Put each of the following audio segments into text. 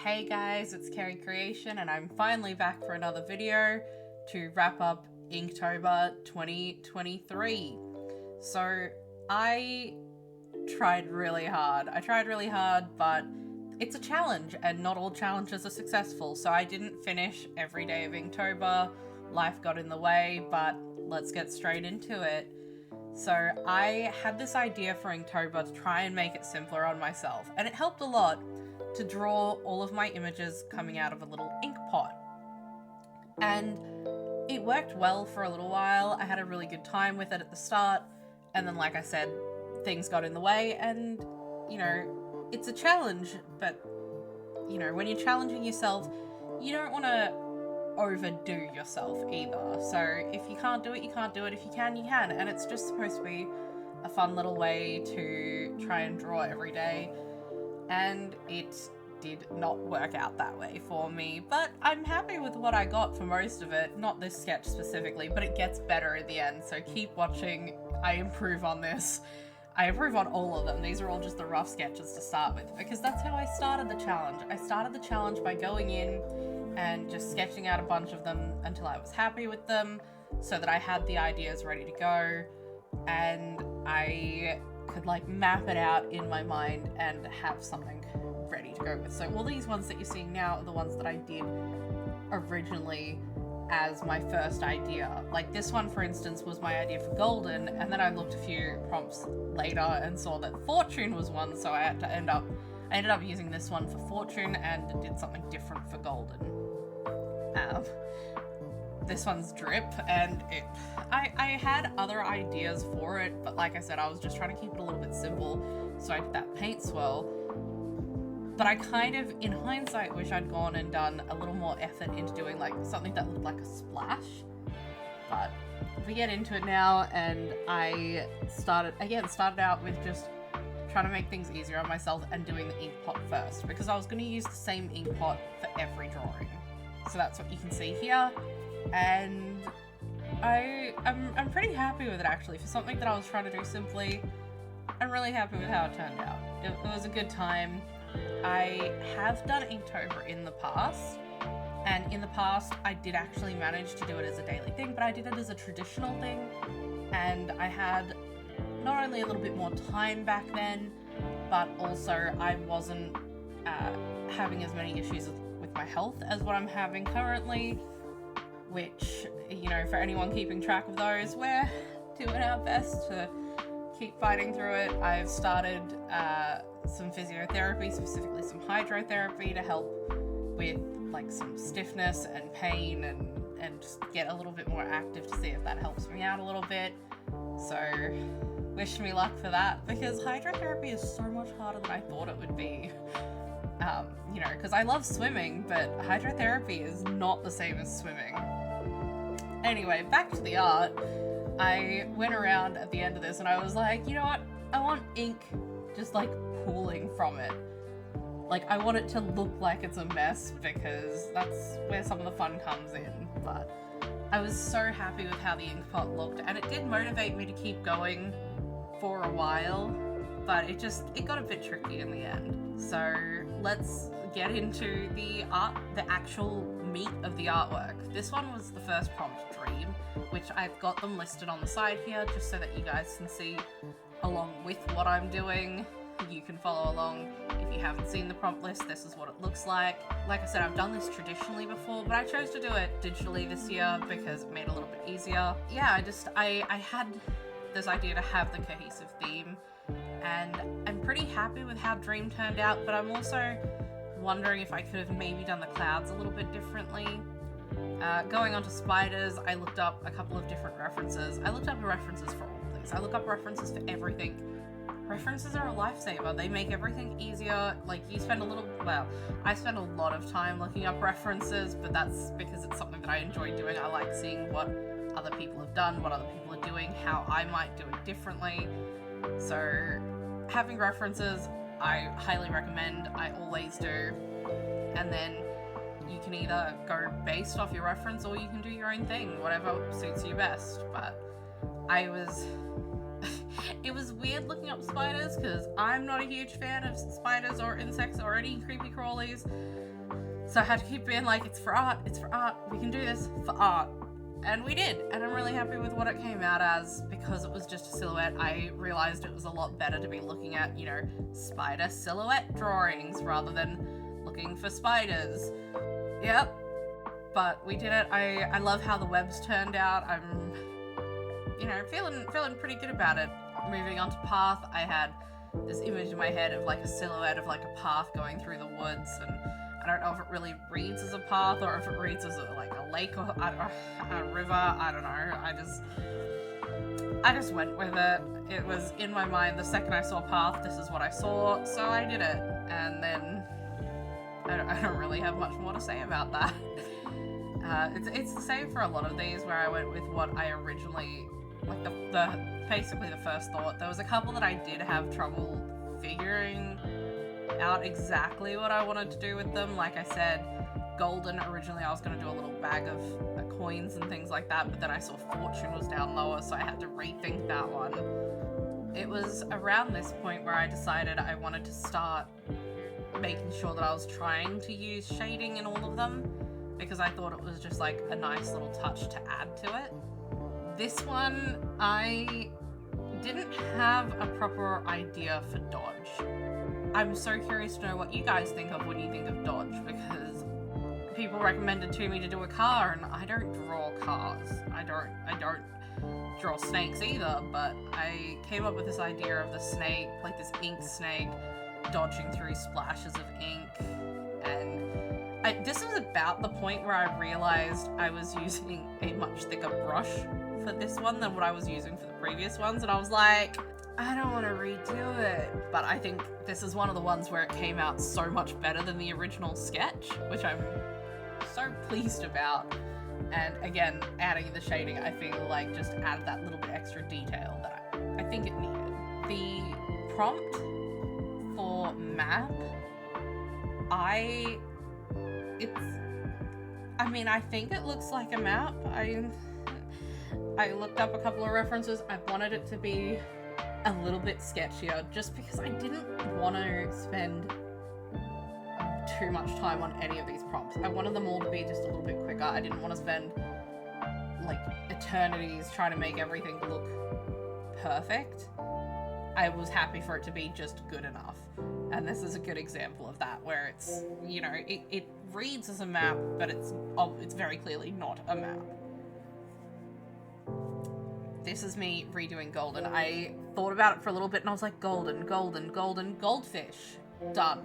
Hey guys, it's Kerry Creation and I'm finally back for another video to wrap up Inktober 2023. So I tried really hard. But it's a challenge and not all challenges are successful. So I didn't finish every day of Inktober. Life got in the way, but let's get straight into it. So I had this idea for Inktober to try and make it simpler on myself, and it helped a lot to draw all of my images coming out of a little ink pot. And it worked well for a little while. I had a really good time with it at the start, and then, like I said, things got in the way, and, it's a challenge, but, when you're challenging yourself, you don't want to overdo yourself either. So if you can't do it, you can't do it. If you can, you can. And it's just supposed to be a fun little way to try and draw every day. And it did not work out that way for me. But I'm happy with what I got for most of it. Not this sketch specifically, but it gets better at the end. So keep watching. I improve on this. I improve on all of them. These are all just the rough sketches to start with, because that's how I started the challenge. I started the challenge by going in and just sketching out a bunch of them until I was happy with them, so that I had the ideas ready to go and I could map it out in my mind and have something ready to go with. So all these ones that you're seeing now are the ones that I did originally as my first idea. Like this one, for instance, was my idea for Golden, and then I looked a few prompts later and saw that Fortune was one, so I ended up using this one for Fortune and did something different for Golden. This one's Drip, and I had other ideas for it, but like I said, I was just trying to keep it a little bit simple, so I did that paint swirl. But I kind of, in hindsight, wish I'd gone and done a little more effort into doing something that looked like a splash. But we get into it now, and I started out with just trying to make things easier on myself and doing the ink pot first, because I was going to use the same ink pot for every drawing. So that's what you can see here, and I'm pretty happy with it actually. For something that I was trying to do simply, I'm really happy with how it turned out. It was a good time. I have done Inktober in the past, and in the past I did actually manage to do it as a daily thing, but I did it as a traditional thing, and I had not only a little bit more time back then, but also I wasn't having as many issues with my health as what I'm having currently, which, for anyone keeping track of those, we're doing our best to keep fighting through it. I've started some physiotherapy, specifically some hydrotherapy, to help with some stiffness and pain and just get a little bit more active to see if that helps me out a little bit. So wish me luck for that, because hydrotherapy is so much harder than I thought it would be. Because I love swimming, but hydrotherapy is not the same as swimming. Anyway, back to the art. I went around at the end of this and I was like, you know what? I want ink just pooling from it. I want it to look like it's a mess, because that's where some of the fun comes in. But I was so happy with how the ink pot looked, and it did motivate me to keep going for a while, but it got a bit tricky in the end. So let's get into the actual meat of the artwork. This one was the first prompt, Dream, which I've got them listed on the side here just so that you guys can see along with what I'm doing. You can follow along. If you haven't seen the prompt list, this is what it looks like. Like I said, I've done this traditionally before, but I chose to do it digitally this year because it made it a little bit easier. Yeah, I had this idea to have the cohesive theme, and I'm pretty happy with how Dream turned out, but I'm also wondering if I could have maybe done the clouds a little bit differently. Going on to spiders, I looked up a couple of different references. I looked up references for all things. I look up references for everything. References are a lifesaver. They make everything easier. I spend a lot of time looking up references, but that's because it's something that I enjoy doing. I like seeing what other people have done, what other people are doing, how I might do it differently. So having references, I highly recommend. I always do. And then you can either go based off your reference or you can do your own thing, whatever suits you best. But I was it was weird looking up spiders because I'm not a huge fan of spiders or insects or any creepy crawlies. So I had to keep being like, it's for art, we can do this for art. And we did, and I'm really happy with what it came out as. Because it was just a silhouette, I realized it was a lot better to be looking at, you know, spider silhouette drawings rather than looking for spiders. Yep, but we did it. I love how the webs turned out. I'm, you know, feeling pretty good about it. Moving on to path, I had this image in my head of like a silhouette of like a path going through the woods, and I don't know if it really reads as a path or if it reads as like a lake or a river. I don't know. I just went with it. It was in my mind the second I saw path. This is what I saw, so I did it. And then I don't really have much more to say about that. It's the same for a lot of these where I went with what I originally, like basically the first thought. There was a couple that I did have trouble figuring out exactly what I wanted to do with them. Like I said, golden, originally I was going to do a little bag of coins and things like that, but then I saw fortune was down lower, so I had to rethink that one. It was around this point where I decided I wanted to start making sure that I was trying to use shading in all of them, because I thought it was just like a nice little touch to add to it. This one, I didn't have a proper idea for dodge. I'm so curious to know what you guys think of when you think of dodge, because people recommended to me to do a car, and I don't draw cars. I don't draw snakes either, but I came up with this idea of the snake, like this ink snake, dodging through splashes of ink, and this was about the point where I realized I was using a much thicker brush for this one than what I was using for the previous ones, and I was like, I don't want to redo it. But I think this is one of the ones where it came out so much better than the original sketch, which I'm so pleased about. And again, adding the shading, I feel like just added that little bit extra detail that I think it needed. The prompt for map, I think it looks like a map. I looked up a couple of references. I wanted it to be a little bit sketchier just because I didn't want to spend too much time on any of these prompts. I wanted them all to be just a little bit quicker. I didn't want to spend like eternities trying to make everything look perfect. I was happy for it to be just good enough. And this is a good example of that, where it's, you know, it reads as a map, but it's very clearly not a map. This is me redoing golden. I thought about it for a little bit and I was like, golden, goldfish, done.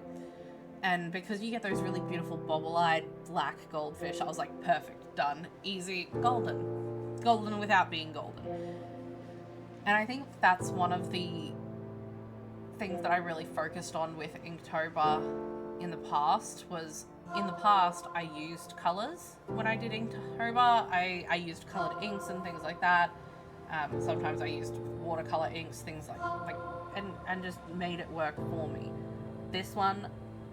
And because you get those really beautiful bobble-eyed black goldfish, I was like, perfect, done, easy, golden without being golden. And I think that's one of the things that I really focused on with Inktober in the past. I used colors when I did Inktober. I used colored inks and things like that. Sometimes I used watercolor inks, things like and just made it work for me. This one,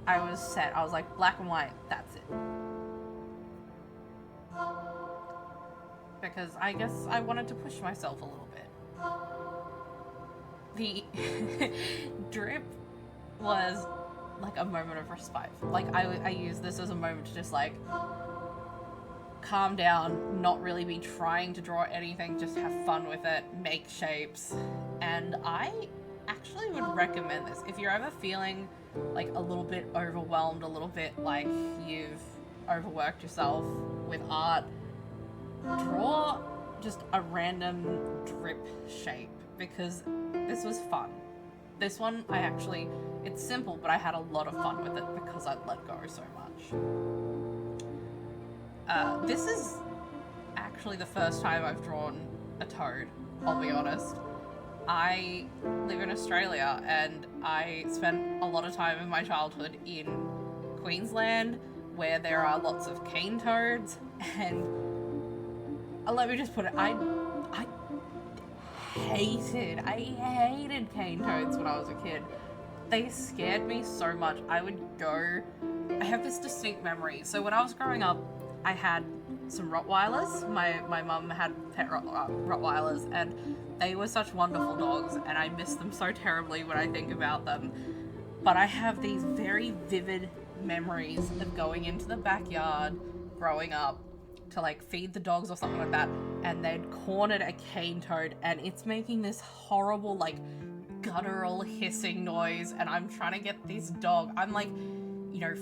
I was set. I was like, black and white, that's it. Because I guess I wanted to push myself a little bit. The drip was like a moment of respite. Like I used this as a moment to just like calm down, not really be trying to draw anything, just have fun with it, make shapes. And I actually would recommend this if you're ever feeling like a little bit overwhelmed, a little bit like you've overworked yourself with art. Draw just a random drip shape, because this was fun. This one, it's simple, but I had a lot of fun with it because I'd let go so much. This is actually the first time I've drawn a toad, I'll be honest. I live in Australia and I spent a lot of time in my childhood in Queensland where there are lots of cane toads, and let me just put it, I hated cane toads when I was a kid. They scared me so much. I have this distinct memory. So when I was growing up, I had some Rottweilers. My mum had pet Rottweilers, and they were such wonderful dogs, and I miss them so terribly when I think about them. But I have these very vivid memories of going into the backyard growing up to like feed the dogs or something like that, and they'd cornered a cane toad, and it's making this horrible like guttural hissing noise, and I'm trying to get this dog. I'm like,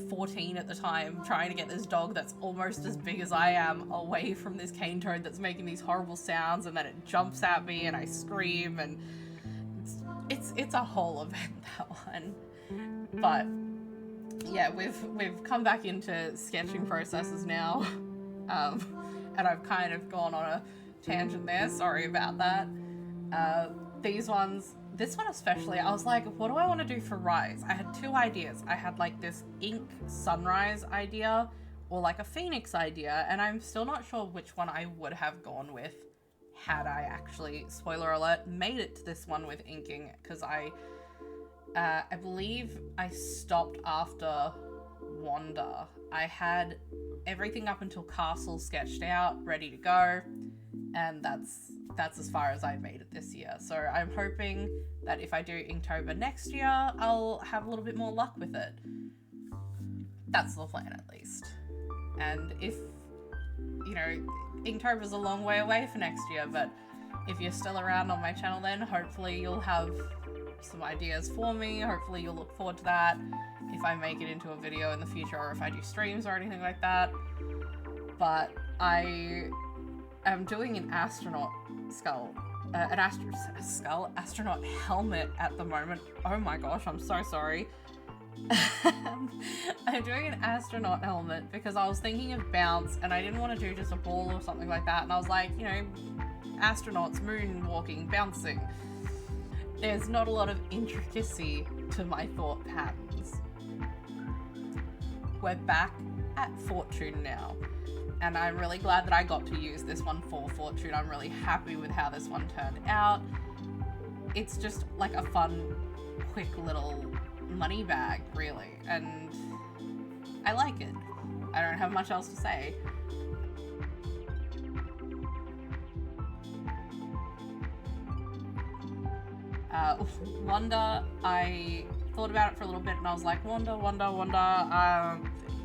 14 at the time, trying to get this dog that's almost as big as I am away from this cane toad that's making these horrible sounds, and then it jumps at me and I scream, and it's a whole event, that one. But yeah, we've come back into sketching processes now, and I've kind of gone on a tangent there, sorry about that. This one especially, I was like, what do I want to do for Rise? I had two ideas. I had like this ink sunrise idea or like a phoenix idea, and I'm still not sure which one I would have gone with had I actually, spoiler alert, made it to this one with inking, because I believe I stopped after Wanda. I had everything up until Castle sketched out, ready to go, and that's as far as I made it this year. So I'm hoping that if I do Inktober next year, I'll have a little bit more luck with it. That's the plan, at least. And if, Inktober's a long way away for next year, but if you're still around on my channel then, hopefully you'll have some ideas for me. Hopefully you'll look forward to that if I make it into a video in the future, or if I do streams or anything like that. But I am doing an astronaut skull, astronaut helmet at the moment. Oh my gosh, I'm so sorry. I'm doing an astronaut helmet because I was thinking of bounce, and I didn't want to do just a ball or something like that, and I was like, astronauts moonwalking, bouncing. There's not a lot of intricacy to my thought patterns. We're back at Fortune now, and I'm really glad that I got to use this one for Fortune. I'm really happy with how this one turned out. It's just like a fun, quick little money bag, really, and I like it. I don't have much else to say. Wanda, I thought about it for a little bit, and I was like, Wanda.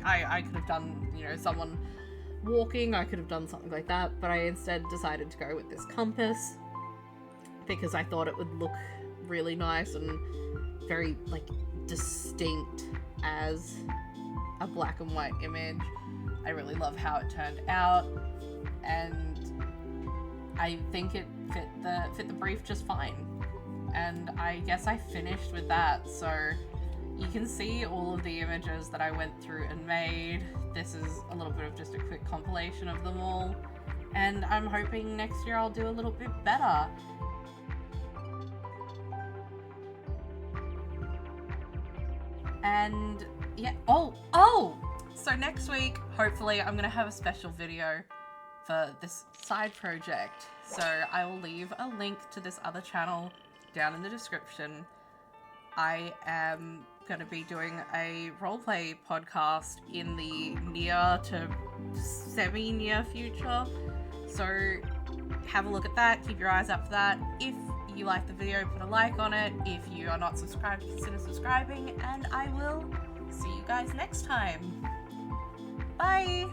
I could have done, someone walking. I could have done something like that, but I instead decided to go with this compass because I thought it would look really nice and very, distinct as a black and white image. I really love how it turned out, and I think it fit the brief just fine. And I guess I finished with that, so you can see all of the images that I went through and made. This is a little bit of just a quick compilation of them all, and I'm hoping next year I'll do a little bit better. And yeah, so next week, hopefully I'm gonna have a special video for this side project, so I will leave a link to this other channel down in the description. I am going to be doing a roleplay podcast in the near to semi-near future, so have a look at that, keep your eyes out for that. If you like the video, put a like on it. If you are not subscribed, consider subscribing, and I will see you guys next time. Bye!